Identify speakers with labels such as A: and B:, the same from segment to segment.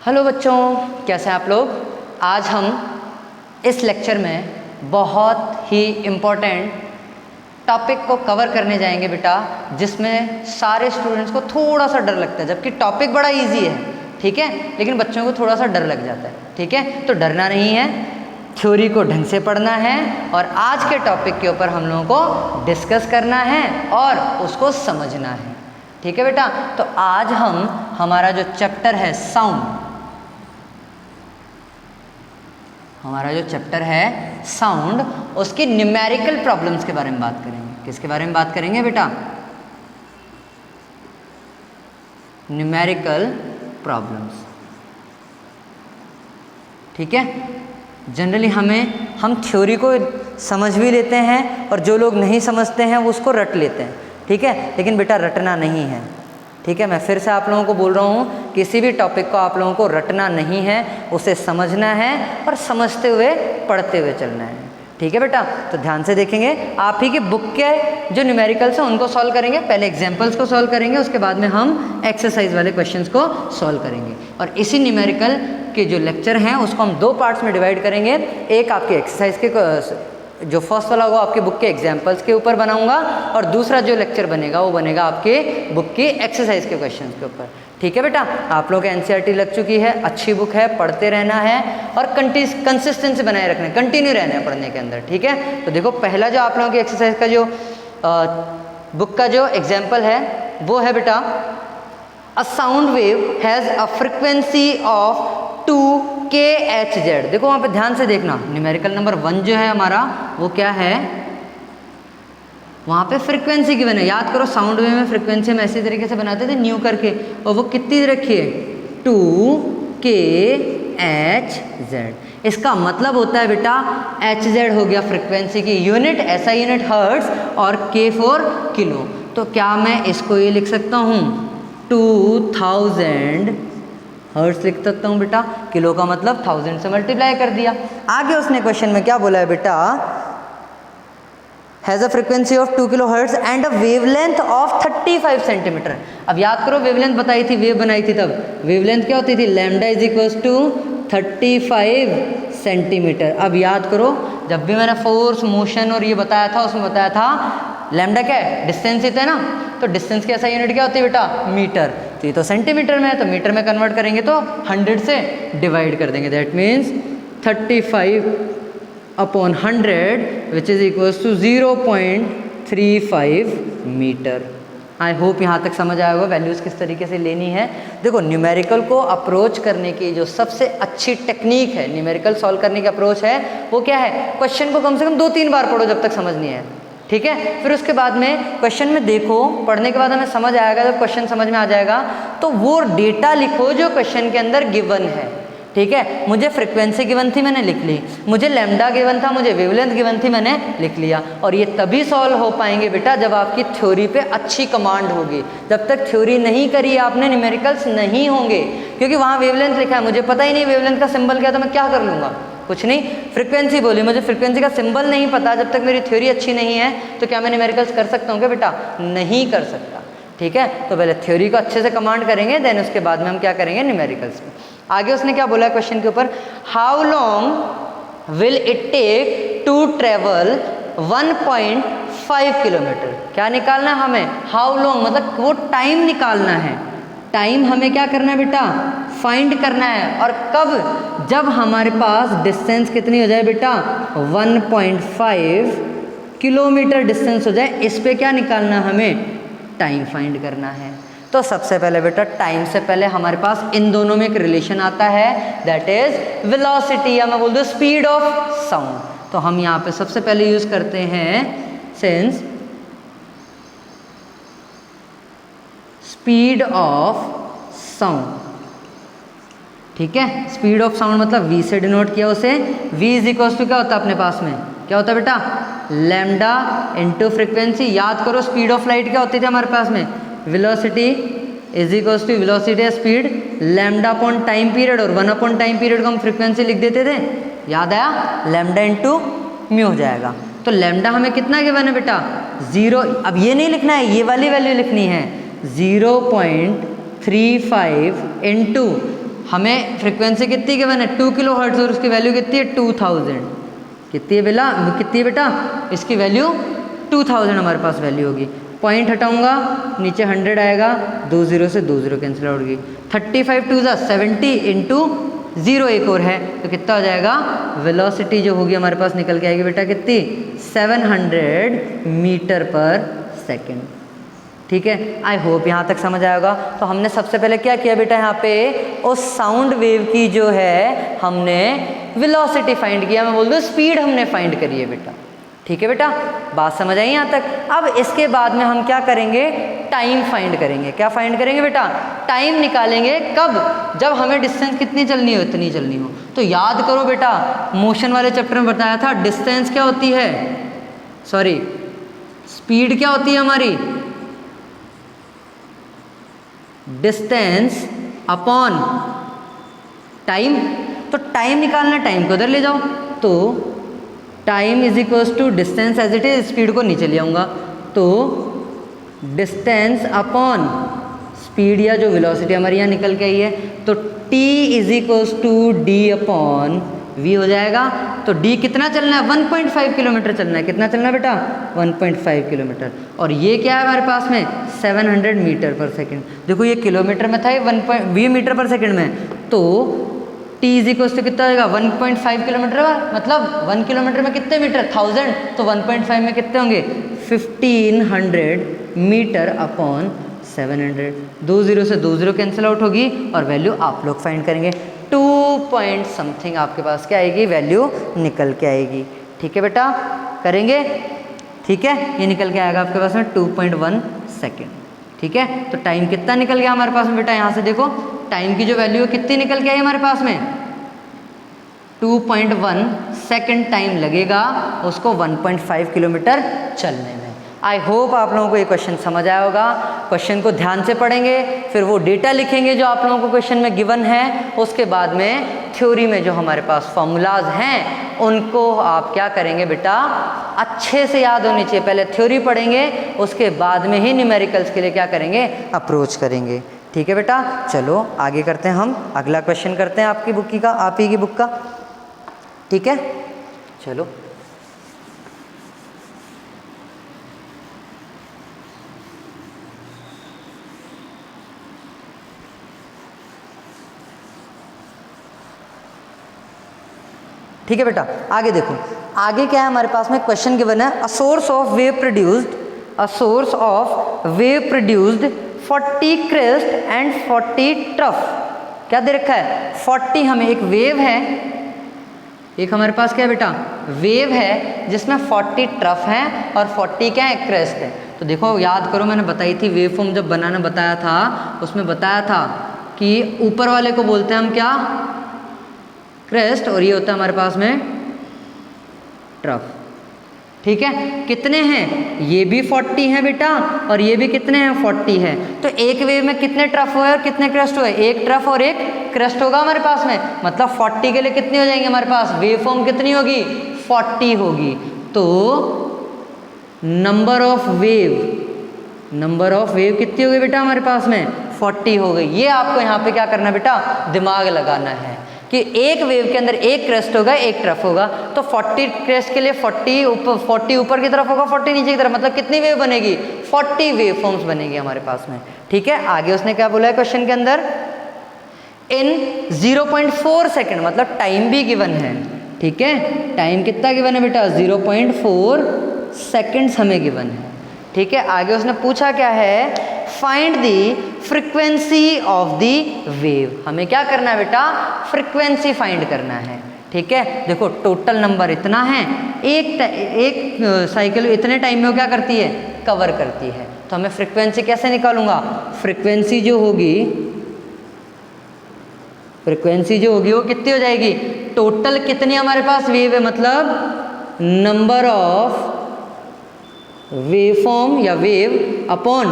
A: Hello बच्चों, कैसे हैं आप लोग। आज हम इस लेक्चर में बहुत ही इम्पोर्टेंट टॉपिक को कवर करने जाएंगे बेटा, जिसमें सारे स्टूडेंट्स को थोड़ा सा डर लगता है, जबकि टॉपिक बड़ा इजी है, ठीक है, लेकिन बच्चों को थोड़ा सा डर लग जाता है, ठीक है। तो डरना नहीं है, थ्योरी को ढंग से पढ़ना है और आज के टॉपिक के ऊपर हम लोगों को डिस्कस करना है और उसको समझना है, ठीक है बेटा। तो आज हमारा जो चैप्टर है साउंड, उसकी न्यूमेरिकल प्रॉब्लम्स के बारे में बात करेंगे। किसके बारे में बात करेंगे बेटा? न्यूमेरिकल प्रॉब्लम्स, ठीक है। जनरली हम थ्योरी को समझ भी लेते हैं और जो लोग नहीं समझते हैं वो उसको रट लेते हैं, ठीक है, लेकिन बेटा रटना नहीं है, ठीक है। मैं फिर से आप लोगों को बोल रहा हूँ, किसी भी टॉपिक को आप लोगों को रटना नहीं है, उसे समझना है और समझते हुए पढ़ते हुए चलना है, ठीक है बेटा। तो ध्यान से देखेंगे, आप ही की बुक के जो न्यूमेरिकल्स हैं उनको सॉल्व करेंगे, पहले एग्जाम्पल्स को सॉल्व करेंगे, उसके बाद में हम एक्सरसाइज वाले क्वेश्चंस को सॉल्व करेंगे। और इसी न्यूमेरिकल के जो लेक्चर हैं उसको हम दो पार्ट्स में डिवाइड करेंगे। एक आपके एक्सरसाइज के जो फर्स्ट वाला होगा आपके बुक के एग्जाम्पल्स के ऊपर बनाऊंगा और दूसरा जो लेक्चर बनेगा वो बनेगा आपके बुक की एक्सरसाइज के क्वेश्चंस के ऊपर, ठीक है बेटा। आप लोग एनसीईआरटी लग चुकी है, अच्छी बुक है, पढ़ते रहना है और कंसिस्टेंसी बनाए रखना है, कंटिन्यू रहना है पढ़ने के अंदर, ठीक है। तो देखो, पहला जो आप लोगों की एक्सरसाइज का जो बुक का जो एग्जाम्पल है वो है बेटा, a sound wave has a frequency of 2kHz। देखो वहाँ पे ध्यान से देखना, न्यूमेरिकल नंबर 1 जो है हमारा वो क्या है, वहाँ पे फ्रिक्वेंसी गिवन है। याद करो, साउंड वेव में फ्रिक्वेंसी हम ऐसी तरीके से बनाते थे न्यू करके, और वो कितनी रखी है 2kHz। इसका मतलब होता है बेटा Hz हो गया फ्रिक्वेंसी की यूनिट, ऐसा यूनिट हर्ट्ज और K फॉर किलो। तो क्या मैं इसको ये लिख सकता हूँ 2000 हर्ट्ज लिख सकता हूँ बेटा, किलो का मतलब 1000 से मल्टीप्लाई कर दिया। आगे उसने क्वेश्चन में क्या बोला है बेटा, has a frequency of 2 kilo hertz and a wavelength of 35 centimetre. अब याद करो, वेवलेंथ बताई थी, वेव बनाई थी, तब वेवलेंथ क्या होती थी, lambda is equals to 35 centimetre. अब याद करो, जब भी मैंने फोर्स, मोशन और ये बताया था, उसमें बताया था लैम्डा क्या है, डिस्टेंस ही था ना, तो डिस्टेंस की ऐसा यूनिट क्या होती है बेटा, मीटर। तो ये तो सेंटीमीटर में है, तो मीटर में कन्वर्ट करेंगे तो 100 से डिवाइड कर देंगे, that means 35/100 which is equals to 0.35 metre. I hope यहाँ तक समझ आया होगा वैल्यूज़ किस तरीके से लेनी है। देखो, न्यूमेरिकल को अप्रोच करने की जो सबसे अच्छी टेक्निक है, न्यूमेरिकल सॉल्व करने की अप्रोच है, वो क्या है, क्वेश्चन को कम से कम 2-3 बार पढ़ो जब तक समझ नहीं आए, ठीक है। फिर उसके बाद में क्वेश्चन में देखो, पढ़ने के बाद हमें समझ आएगा, जब क्वेश्चन समझ में आ जाएगा तो वो डेटा लिखो जो क्वेश्चन के अंदर गिवन है, ठीक है। मुझे फ्रीक्वेंसी गिवन थी, मैंने लिख ली, मुझे लैम्डा गिवन था, मुझे वेवलेंथ गिवन थी, मैंने लिख लिया। और ये तभी सॉल्व हो पाएंगे बेटा जब आपकी थ्योरी पे अच्छी कमांड होगी। जब तक थ्योरी नहीं करी आपने, न्यूमेरिकल्स नहीं होंगे, क्योंकि वहाँ वेवलेंथ लिखा है, मुझे पता ही नहीं वेवलेंथ का सिंबल क्या, तो मैं क्या कर लूँगा, कुछ नहीं। फ्रीक्वेंसी बोली, मुझे फ्रीक्वेंसी का सिंबल नहीं पता, जब तक मेरी थ्योरी अच्छी नहीं है तो क्या मैं न्यूमेरिकल्स कर सकता हूँ क्या बेटा, नहीं कर सकता, ठीक है। तो पहले थ्योरी को अच्छे से कमांड करेंगे, देन उसके बाद में हम क्या करेंगे, न्यूमेरिकल्स में। आगे उसने क्या बोला क्वेश्चन के ऊपर, how long will it take to travel 1.5 kilometre. क्या निकालना है हमें, हाउ लॉन्ग, मतलब वो टाइम निकालना है, टाइम हमें क्या करना है बेटा, फाइंड करना है। और कब, जब हमारे पास डिस्टेंस कितनी हो जाए बेटा, 1.5 किलोमीटर डिस्टेंस हो जाए, इस पे क्या निकालना है हमें, टाइम फाइंड करना है। तो सबसे पहले बेटा, टाइम से पहले हमारे पास इन दोनों में एक रिलेशन आता है, दैट इज वेलोसिटी, या मैं बोल दूँ स्पीड ऑफ साउंड। तो हम यहाँ पे सबसे पहले यूज करते हैं सिंस स्पीड ऑफ साउंड, ठीक है। स्पीड ऑफ साउंड मतलब v से डिनोट किया उसे, v इज इक्वल्स टू क्या होता है अपने पास में, क्या होता है बेटा, लैम्डा इंटू फ्रिक्वेंसी। याद करो, स्पीड ऑफ लाइट क्या होती थी हमारे पास में, velocity is equals to velocity speed lambda upon time period, और 1 अपॉन टाइम पीरियड को हम फ्रिक्वेंसी लिख देते थे, याद आया, लैम्डा इंटू म्यू हो जाएगा। तो लैम्डा हमें कितना गिवन है बेटा, 0। अब ये नहीं लिखना है, ये वाली वैल्यू लिखनी है, 0.35 इंटू हमें फ्रिक्वेंसी कितनी गिवन है 2 किलो हर्ट्ज और उसकी वैल्यू कितनी है 2000। कितनी है बेटा इसकी वैल्यू 2000 हमारे पास वैल्यू होगी। पॉइंट हटाऊंगा नीचे 100 आएगा, 2 0 से 2 0 कैंसिल आउट होगी। 35 2 70 इंटू 0 एक और है तो कितना हो जाएगा, वेलोसिटी जो होगी हमारे पास निकल के आएगी बेटा कितनी 700 मीटर पर सेकेंड। ठीक है, आई होप यहाँ तक समझ आएगा। तो हमने सबसे पहले क्या किया बेटा, यहाँ पे उस साउंड वेव की जो है हमने वेलोसिटी फाइंड किया, मैं बोल दूँ स्पीड हमने फाइंड करी है बेटा। ठीक है बेटा, बात समझ आई यहाँ तक। अब इसके बाद में हम क्या करेंगे, टाइम फाइंड करेंगे। क्या फाइंड करेंगे बेटा, टाइम निकालेंगे। कब, जब हमें डिस्टेंस कितनी चलनी हो, इतनी चलनी हो। तो याद करो बेटा, मोशन वाले चैप्टर में बताया था डिस्टेंस क्या होती है, सॉरी स्पीड क्या होती है हमारी, डिस्टेंस अपॉन टाइम। तो टाइम निकालना, टाइम को उधर ले जाओ, तो time is equals to distance as it is, speed को नीचे ले आऊँगा तो डिस्टेंस अपॉन स्पीड या जो वेलोसिटी हमारी यहाँ निकल के आई है, तो t is equals to d upon v हो जाएगा। तो d कितना चलना है, 1.5 किलोमीटर चलना है। कितना चलना है बेटा, 1.5 किलोमीटर। और ये क्या है हमारे पास में 700 मीटर पर सेकेंड। देखो ये किलोमीटर में था, ये 1.20 मीटर पर सेकेंड में, तो t इज इक्वल्स टू कितना आएगा 1.5 किलोमीटर, मतलब 1 किलोमीटर में कितने मीटर 1000, तो 1.5 में कितने होंगे 1500 मीटर अपॉन 700। 2 0 से 2 0 कैंसिल आउट होगी और वैल्यू आप लोग फाइंड करेंगे। 2 पॉइंट समथिंग आपके पास क्या आएगी, वैल्यू निकल के आएगी। ठीक है बेटा, करेंगे। ठीक है, ये निकल के आएगा आपके पास में 2.1 सेकेंड। ठीक है, तो टाइम कितना निकल गया हमारे पास में बेटा, यहाँ से देखो टाइम की जो वैल्यू है कितनी निकल के आई हमारे पास में 2.1 सेकेंड टाइम लगेगा उसको 1.5 किलोमीटर चलने में। आई होप आप लोगों को ये क्वेश्चन समझ आया होगा। क्वेश्चन को ध्यान से पढ़ेंगे, फिर वो डेटा लिखेंगे जो आप लोगों को क्वेश्चन में गिवन है। उसके बाद में थ्योरी में जो हमारे पास फॉर्मूलाज हैं उनको आप क्या करेंगे बेटा, अच्छे से याद होनी चाहिए। पहले थ्योरी पढ़ेंगे, उसके बाद में ही न्यूमेरिकल्स के लिए क्या करेंगे, अप्रोच करेंगे। ठीक है बेटा, चलो आगे करते हैं, हम अगला क्वेश्चन करते हैं आपकी बुक की का, आप ही की बुक का। ठीक है, चलो ठीक है बेटा, आगे देखो। आगे क्या है हमारे पास में, क्वेश्चन गिवन है, a source of wave produced 40 crest and 40 trough. क्या दे रखा है 40, हमें एक वेव है, एक हमारे पास क्या है बेटा वेव है जिसमें 40 ट्रफ हैं और 40 क्या है क्रेस्ट है। तो देखो याद करो, मैंने बताई थी वेव फॉर्म जब बनाना बताया था, उसमें बताया था कि ऊपर वाले को बोलते हैं हम क्या, क्रेस्ट, और ये होता है हमारे पास में ट्रफ। ठीक है, कितने हैं, ये भी 40 हैं बेटा और ये भी कितने हैं 40 है। तो एक वेव में कितने ट्रफ हुए और कितने क्रेस्ट हुए, एक ट्रफ और एक क्रेस्ट होगा हमारे पास में। मतलब 40 के लिए कितने हो जाएंगे हमारे पास, वेव फॉर्म कितनी होगी 40 होगी। तो नंबर ऑफ वेव कितनी हो गई बेटा हमारे पास में 40 हो गई। ये आपको यहाँ पे क्या करना बेटा, दिमाग लगाना है कि एक वेव के अंदर एक क्रेस्ट होगा, एक ट्रफ होगा। तो 40 क्रेस्ट के लिए 40 ऊपर की तरफ होगा, 40 नीचे की तरफ, मतलब कितनी वेव बनेगी 40 वेव फॉर्म्स बनेगी हमारे पास में। ठीक है, आगे उसने क्या बोला है क्वेश्चन के अंदर, इन 0.4 सेकेंड, मतलब टाइम भी गिवन है। ठीक है, टाइम कितना गिवन है बेटा 0.4 सेकेंड्स हमें गिवन है। ठीक है, आगे उसने पूछा क्या है, find the frequency of the wave. हमें क्या करना है बेटा, फ्रीक्वेंसी फाइंड करना है। ठीक है, देखो टोटल नंबर इतना है, एक साइकिल इतने टाइम में वो क्या करती है, कवर करती है। तो हमें फ्रीक्वेंसी कैसे निकालूंगा, फ्रीक्वेंसी जो होगी वो कितनी हो जाएगी, टोटल कितनी हमारे पास वेव है, मतलब नंबर ऑफ वेवफॉर्म या वेव अपॉन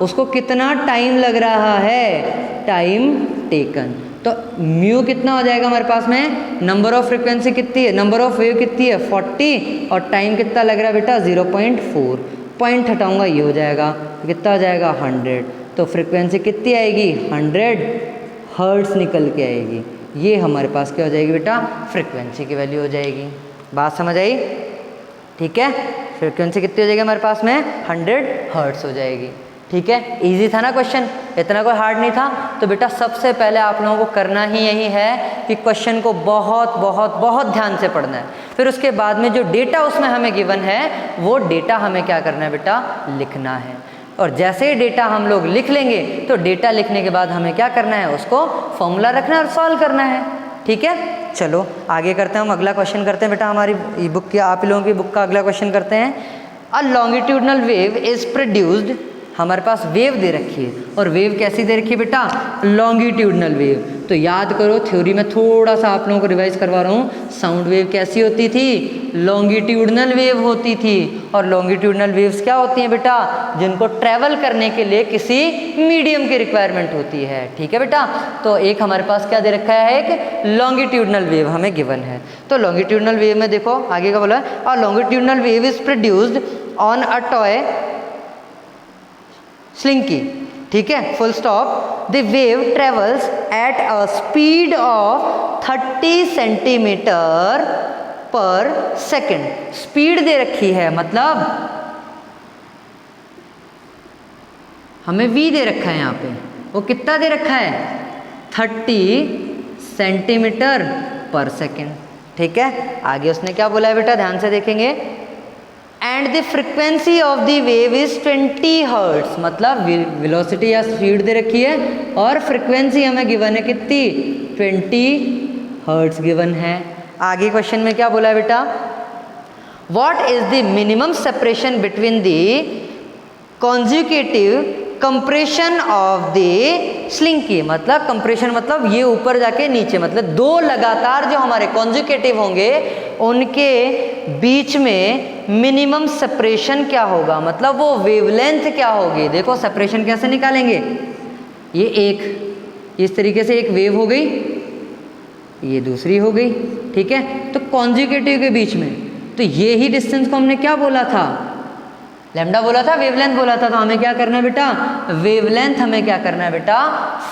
A: उसको कितना टाइम लग रहा है, टाइम टेकन। तो म्यू कितना हो जाएगा हमारे पास में, नंबर ऑफ फ्रीक्वेंसी कितनी है, नंबर ऑफ वेव कितनी है 40 और टाइम कितना लग रहा है बेटा 0.4। पॉइंट हटाऊंगा ये हो जाएगा, कितना हो जाएगा 100। तो फ्रीक्वेंसी कितनी आएगी 100 हर्ट्स निकल के आएगी। ये हमारे पास क्या हो जाएगी बेटा, फ्रिक्वेंसी की वैल्यू हो जाएगी। बात समझ आई? ठीक है, फ्रिक्वेंसी कितनी हो जाएगी हमारे पास में, 100 हर्ट्स हो जाएगी। ठीक है, इजी था ना क्वेश्चन, इतना कोई हार्ड नहीं था। तो बेटा सबसे पहले आप लोगों को करना ही यही है कि क्वेश्चन को बहुत बहुत बहुत ध्यान से पढ़ना है। फिर उसके बाद में जो डेटा उसमें हमें गिवन है वो डेटा हमें क्या करना है बेटा, लिखना है। और जैसे ही डेटा हम लोग लिख लेंगे तो डेटा लिखने के बाद हमें क्या करना है, उसको फॉर्मूला रखना है और सॉल्व करना है। ठीक है, चलो आगे करते हैं, हम अगला क्वेश्चन करते हैं बेटा। हमारी बुक की, आप लोगों की बुक का अगला क्वेश्चन करते हैं। A longitudinal wave is produced, हमारे पास वेव दे रखी है और वेव कैसी दे रखी है बेटा, लॉन्गिट्यूडनल वेव। तो याद करो, थ्योरी में थोड़ा सा आप लोगों को रिवाइज करवा रहा हूँ। साउंड वेव कैसी होती थी, लॉन्गिट्यूडनल वेव होती थी। और लॉन्गिट्यूडनल वेव्स क्या होती हैं बेटा, जिनको ट्रैवल करने के लिए किसी मीडियम की रिक्वायरमेंट होती है। ठीक है बेटा, तो एक हमारे पास क्या दे रखा है, एक लॉन्गिट्यूडनल वेव हमें गिवन है। तो लॉन्गिट्यूडनल वेव में देखो आगे का बोला है, और longitudinal wave is produced on a toy slinky. ठीक है, full stop. The wave travels at a speed of 30 centimetre पर सेकेंड। स्पीड दे रखी है, मतलब हमें v दे रखा है यहाँ पे, वो कितना दे रखा है, 30 सेंटीमीटर पर सेकेंड। ठीक है, आगे उसने क्या बोला है बेटा, ध्यान से देखेंगे। And the frequency of the wave is 20 hertz, मतलब वेलोसिटी या स्पीड दे रखी है और फ्रिक्वेंसी हमें गिवन है कितनी, 20 हर्ट्स गिवन है। आगे क्वेश्चन में क्या बोला है बेटा, what is the minimum separation between the conjugative compression of the slinky, मतलब कंप्रेशन मतलब ये ऊपर जाके नीचे, मतलब दो लगातार जो हमारे कॉन्जुगेटिव होंगे उनके बीच में मिनिमम सेपरेशन क्या होगा, मतलब वो वेवलेंथ क्या होगी। देखो सेपरेशन कैसे निकालेंगे, ये एक इस तरीके से एक वेव हो गई, ये दूसरी हो गई। ठीक है, तो कॉन्जुगेटिव के बीच में, तो ये ही डिस्टेंस को हमने क्या बोला था, लैम्डा बोला था, वेवलेंथ बोला था। तो हमें क्या करना है बेटा, वेवलेंथ हमें क्या करना है बेटा,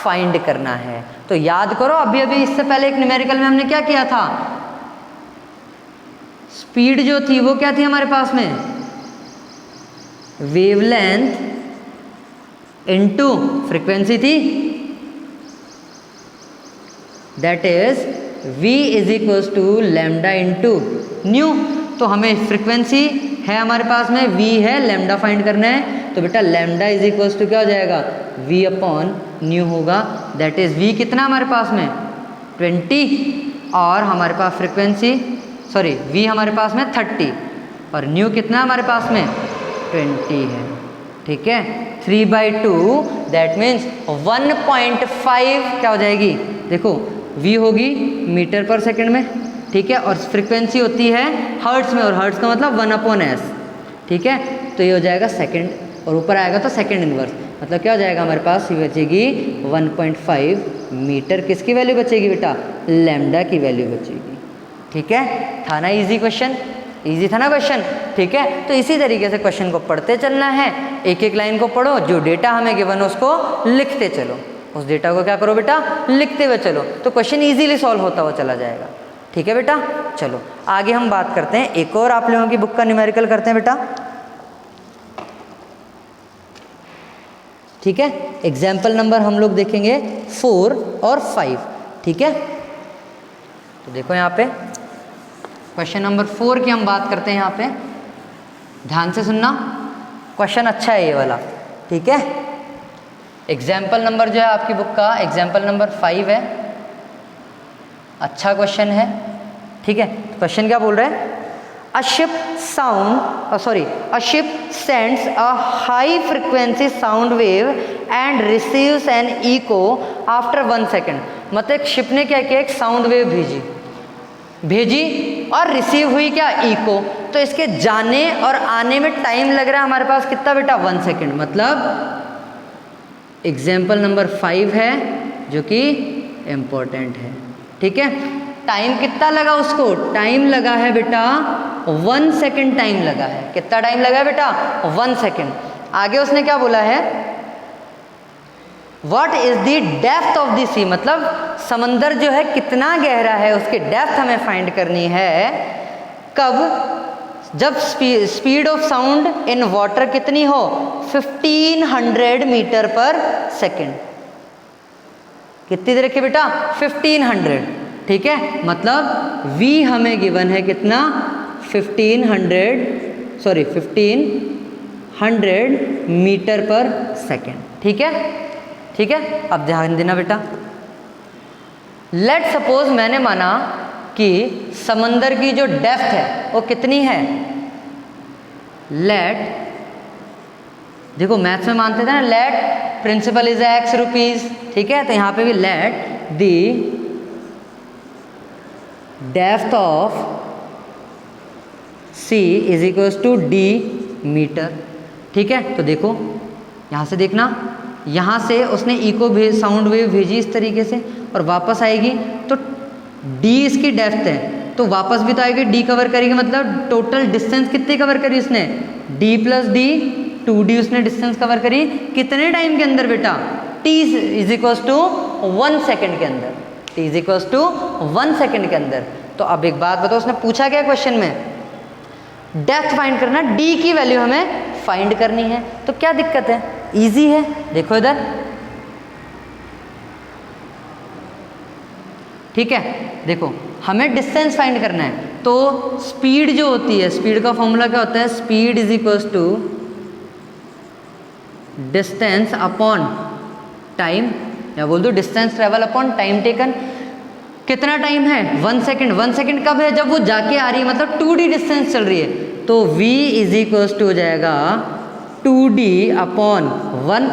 A: फाइंड करना है। तो याद करो, अभी अभी इससे पहले एक न्यूमेरिकल में हमने क्या किया था, स्पीड जो थी वो क्या थी हमारे पास में, वेवलेंथ इनटू फ्रीक्वेंसी थी, that is v is equals to lambda into nu. तो हमें फ्रीक्वेंसी है हमारे पास में, v है, लैम्डा फाइंड करना है। तो बेटा लैम्डा इज इक्वल्स टू क्या हो जाएगा, v अपॉन न्यू होगा, दैट इज v कितना हमारे पास में 20, और हमारे पास फ्रीक्वेंसी सॉरी v हमारे पास में 30 और न्यू कितना हमारे पास में 20 है। ठीक है, 3/2 दैट मीन्स 1.5 क्या हो जाएगी, देखो v होगी मीटर पर सेकंड में। ठीक है, और फ्रीक्वेंसी होती है हर्ट्स में, और हर्ट्स का मतलब 1/s। ठीक है, तो ये हो जाएगा सेकंड, और ऊपर आएगा तो सेकंड इनवर्स, मतलब क्या हो जाएगा हमारे पास, ये बचेगी 1.5 मीटर। किसकी वैल्यू बचेगी बेटा, लैम्डा की वैल्यू बचेगी। ठीक है, था ना इजी क्वेश्चन, इजी था ना क्वेश्चन। ठीक है, तो इसी तरीके से क्वेश्चन को पढ़ते चलना है, एक एक लाइन को पढ़ो, जो डेटा हमें गिवन है उसको लिखते चलो, उस डेटा को क्या करो बेटा, लिखते हुए चलो, तो क्वेश्चन इजीली सॉल्व होता हुआ चला जाएगा। ठीक है बेटा, चलो आगे हम बात करते हैं, एक और आप लोगों की बुक का न्यूमेरिकल करते हैं बेटा। ठीक है, एग्जाम्पल नंबर हम लोग देखेंगे 4 और 5। ठीक है, तो देखो यहाँ पे क्वेश्चन नंबर 4 की हम बात करते हैं। यहाँ पे ध्यान से सुनना, क्वेश्चन अच्छा है ये वाला। ठीक है, एग्जाम्पल नंबर जो है आपकी बुक का एग्जाम्पल नंबर 5 है, अच्छा क्वेश्चन है। ठीक है, क्वेश्चन क्या बोल रहे हैं, a ship sends a high frequency sound wave and receives an echo after 1 second. मतलब एक शिप ने क्या किया, एक साउंड वेव भेजी और रिसीव हुई क्या, इको। तो इसके जाने और आने में टाइम लग रहा है हमारे पास कितना बेटा, 1 सेकेंड। मतलब एग्जाम्पल नंबर 5 है जो कि इम्पोर्टेंट है। ठीक है, टाइम कितना लगा उसको, टाइम लगा है बेटा 1 सेकेंड टाइम लगा है। कितना टाइम लगा है बेटा, 1 सेकेंड। आगे उसने क्या बोला है, what is the depth of the sea, मतलब समंदर जो है कितना गहरा है, उसकी डेप्थ हमें फाइंड करनी है। कब? जब speed of sound in water कितनी हो, 1500 मीटर पर सेकेंड। कितनी देर रखिए बेटा, 1500, ठीक है। मतलब v हमें गिवन है कितना, 1500 मीटर पर सेकेंड, ठीक है, ठीक है। अब ध्यान देना बेटा, लेट सपोज मैंने माना कि समंदर की जो डेप्थ है वो कितनी है। लेट, देखो मैथ्स में मानते थे ना, let principal is x rupees, ठीक है। तो यहाँ पे भी let the depth of sea is equals to d metre, ठीक है। तो देखो यहाँ से देखना, यहाँ से उसने इको साउंड वेव भेजी इस तरीके से और वापस आएगी, तो d इसकी डेप्थ है, तो वापस भी तो आएगी, d कवर करेगी, मतलब टोटल डिस्टेंस कितनी कवर करी उसने, d प्लस d, 2d उसने डिस्टेंस कवर करी कितने टाइम के अंदर बेटा, t is equals to 1 second के अंदर, t is equals to 1 second के अंदर। तो अब एक बात बताओ, उसने पूछा क्या क्वेश्चन में, डेप्थ फाइंड करना, d की वैल्यू हमें फाइंड करनी है, तो क्या दिक्कत है, इजी है। देखो इधर, ठीक है, देखो हमें डिस्टेंस फाइंड करना है, तो स्पीड जो होती है, स्पीड का फॉर्मूला क्या होता है, speed is equals to distance upon time, या बोल दो distance travel upon time taken. कितना टाइम है, 1 सेकेंड। 1 सेकेंड कब है, जब वो जाके आ रही है, मतलब 2d डिस्टेंस चल रही है, तो v इज इक्वल्स टू हो जाएगा 2d अपॉन 1,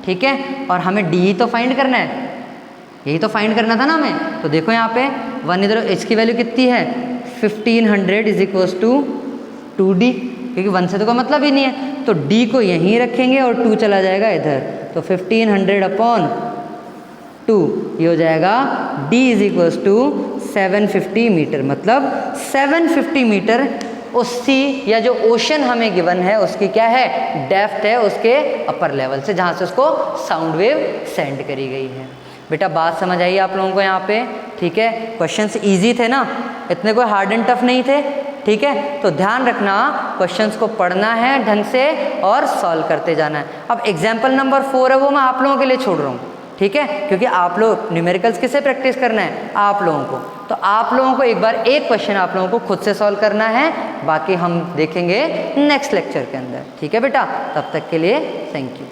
A: ठीक है। और हमें d तो फाइंड करना है, यही तो फाइंड करना था ना हमें। तो देखो यहाँ पे 1 इधर, h की वैल्यू कितनी है, 1500 इज इक्वल्स टू 2d, क्योंकि 1 से तो कोई मतलब ही नहीं है, तो d को यहीं रखेंगे और 2 चला जाएगा इधर, तो 1500 अपॉन 2 ये हो जाएगा d is equals to 750 metre, मतलब 750 मीटर उस सी या जो ओशन हमें गिवन है उसकी क्या है, डेप्थ है उसके अपर लेवल से, जहाँ से उसको साउंड वेव सेंड करी गई है। बेटा बात समझ आई आप लोगों को यहाँ पे, ठीक है। क्वेश्चंस इजी थे ना, इतने कोई हार्ड एंड टफ नहीं थे, ठीक है। तो ध्यान रखना, क्वेश्चंस को पढ़ना है ढंग से और सॉल्व करते जाना है। अब एग्जाम्पल नंबर 4 है, वो मैं आप लोगों के लिए छोड़ रहा हूँ, ठीक है, क्योंकि आप लोग न्यूमेरिकल्स किसे प्रैक्टिस करना है, आप लोगों को। तो आप लोगों को एक बार एक क्वेश्चन आप लोगों को खुद से सॉल्व करना है, बाकी हम देखेंगे नेक्स्ट लेक्चर के अंदर, ठीक है बेटा। तब तक के लिए थैंक यू।